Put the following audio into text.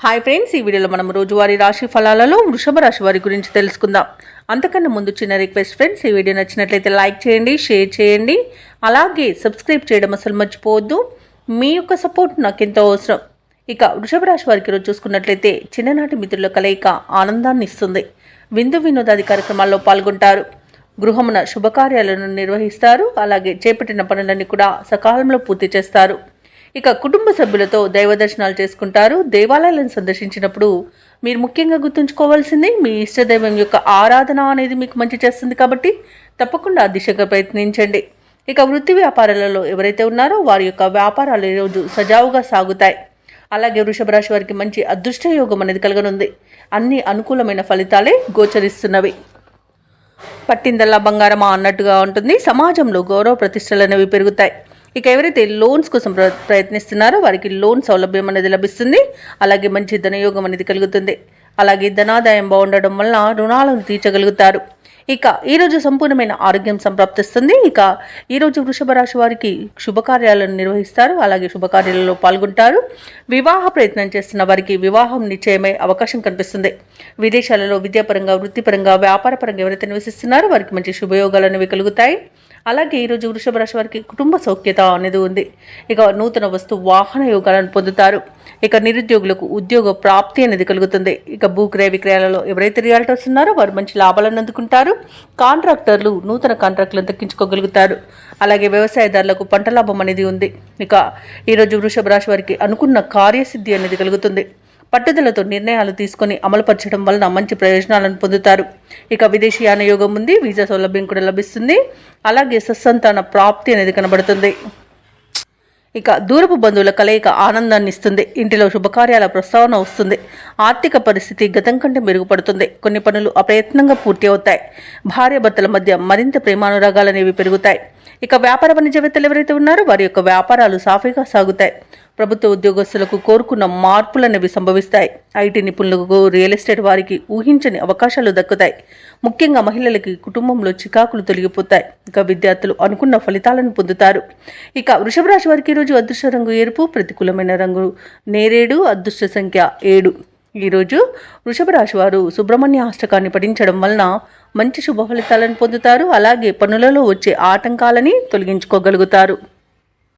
Hi friends, ఈ వీడియోలో మనం రోజువారీ రాశి ఫలాలలో వృషభ రాశి వారి గురించి తెలుసుకుందాం. అంతకన్నా ముందు చిన్న రిక్వెస్ట్ ఫ్రెండ్స్, ఈ వీడియో నచ్చినట్లయితే లైక్ చేయండి, షేర్ చేయండి, అలాగే సబ్స్క్రైబ్ చేయడం అసలు మర్చిపోవద్దు. మీ యొక్క సపోర్ట్ నాకు ఎంతో అవసరం. ఇక వృషభ రాశి వారికి రోజు చూసుకున్నట్లయితే చిన్ననాటి మిత్రుల కలయిక ఆనందాన్ని ఇస్తుంది. విందు వినోదాది కార్యక్రమాల్లో పాల్గొంటారు. గృహమున శుభకార్యాలను నిర్వహిస్తారు. అలాగే చేపట్టిన పనులన్నీ కూడా సకాలంలో పూర్తి చేస్తారు. ఇక కుటుంబ సభ్యులతో దైవ దర్శనాలు చేసుకుంటారు. దేవాలయాలను సందర్శించినప్పుడు మీరు ముఖ్యంగా గుర్తుంచుకోవాల్సింది మీ ఇష్టదైవం యొక్క ఆరాధన అనేది మీకు మంచి చేస్తుంది. కాబట్టి తప్పకుండా ఆ దిశగా ప్రయత్నించండి. ఇక వృత్తి వ్యాపారాలలో ఎవరైతే ఉన్నారో వారి యొక్క వ్యాపారాలు ఈరోజు సజావుగా సాగుతాయి. అలాగే వృషభ రాశి వారికి మంచి అదృష్ట యోగం అనేది కలగనుంది. అన్ని అనుకూలమైన ఫలితాలే గోచరిస్తున్నవి. పట్టిందల్లా బంగారమా అన్నట్టుగా ఉంటుంది. సమాజంలో గౌరవ ప్రతిష్టలు అనేవి పెరుగుతాయి. ఇక ఎవరైతే లోన్స్ కోసం ప్రయత్నిస్తున్నారో వారికి లోన్ సౌలభ్యం అనేది లభిస్తుంది. అలాగే మంచి ధనయోగం అనేది కలుగుతుంది. అలాగే ధనాదాయం బాగుండడం వలన రుణాలను తీర్చగలుగుతారు. ఇక ఈరోజు సంపూర్ణమైన ఆరోగ్యం సంప్రాప్తిస్తుంది. ఇక ఈరోజు వృషభ రాశి వారికి శుభకార్యాలను నిర్వహిస్తారు. అలాగే శుభకార్యాలలో పాల్గొంటారు. వివాహ ప్రయత్నం చేస్తున్న వారికి వివాహం నిశ్చయమై అవకాశం కనిపిస్తుంది. విదేశాలలో విద్యాపరంగా, వృత్తిపరంగా, వ్యాపారపరంగా ఎవరైతే నివసిస్తున్నారో వారికి మంచి శుభయోగాలు అనేవి కలుగుతాయి. అలాగే ఈరోజు వృషభ రాశి వారికి కుటుంబ సౌఖ్యత అనేది ఉంది. ఇక నూతన వస్తు వాహన యోగాలను పొందుతారు. ఇక నిరుద్యోగులకు ఉద్యోగ ప్రాప్తి అనేది కలుగుతుంది. ఇక భూక్రయ విక్రయాలలో ఎవరైతే రియాల్టర్స్ ఉన్నారో వారు మంచి లాభాలను అందుకుంటారు. కాంట్రాక్టర్లు నూతన కాంట్రాక్టులను దక్కించుకోగలుగుతారు. అలాగే వ్యవసాయదారులకు పంట లాభం అనేది ఉంది. ఇక ఈరోజు వృషభ రాశి వారికి అనుకున్న కార్యసిద్ధి అనేది కలుగుతుంది. పట్టుదలతో నిర్ణయాలు తీసుకొని అమలుపరచడం వలన మంచి ప్రయోజనాలను పొందుతారు. ఇక విదేశీయాన యోగం ఉంది. వీసా సౌలభ్యం కూడా లభిస్తుంది. అలాగే సత్సంతాన ప్రాప్తి అనేది కనబడుతుంది. ఇక దూరపు బంధువుల కలయిక ఆనందాన్ని ఇస్తుంది. ఇంటిలో శుభకార్యాల ప్రస్తావన వస్తుంది. ఆర్థిక పరిస్థితి గతం కంటే మెరుగుపడుతుంది. కొన్ని పనులు అప్రయత్నంగా పూర్తి అవుతాయి. భార్యాభర్తల మధ్య మరింత ప్రేమానురాగాలు అనేవి పెరుగుతాయి. ఇక వ్యాపార వాణిజ్యవేత్తలు ఎవరైతే ఉన్నారో వారి యొక్క వ్యాపారాలు సాఫీగా సాగుతాయి. ప్రభుత్వ ఉద్యోగస్తులకు కోరుకున్న మార్పులు అనేవి సంభవిస్తాయి. ఐటీ నిపుణులకు, రియల్ ఎస్టేట్ వారికి ఊహించని అవకాశాలు దక్కుతాయి. ముఖ్యంగా మహిళలకి కుటుంబంలో చికాకులు తొలగిపోతాయి. ఇక విద్యార్థులు అనుకున్న ఫలితాలను పొందుతారు. ఇక వృషభ రాశి వారికి ఈరోజు అదృష్ట రంగు ఎరుపు, ప్రతికూలమైన రంగు నేరేడు, అదృష్ట సంఖ్య 7. ఈరోజు వృషభ రాశి వారు సుబ్రహ్మణ్య అష్టకాన్ని పఠించడం వలన మంచి శుభ ఫలితాలను పొందుతారు. అలాగే పనులలో వచ్చే ఆటంకాలని తొలగించుకోగలుగుతారు.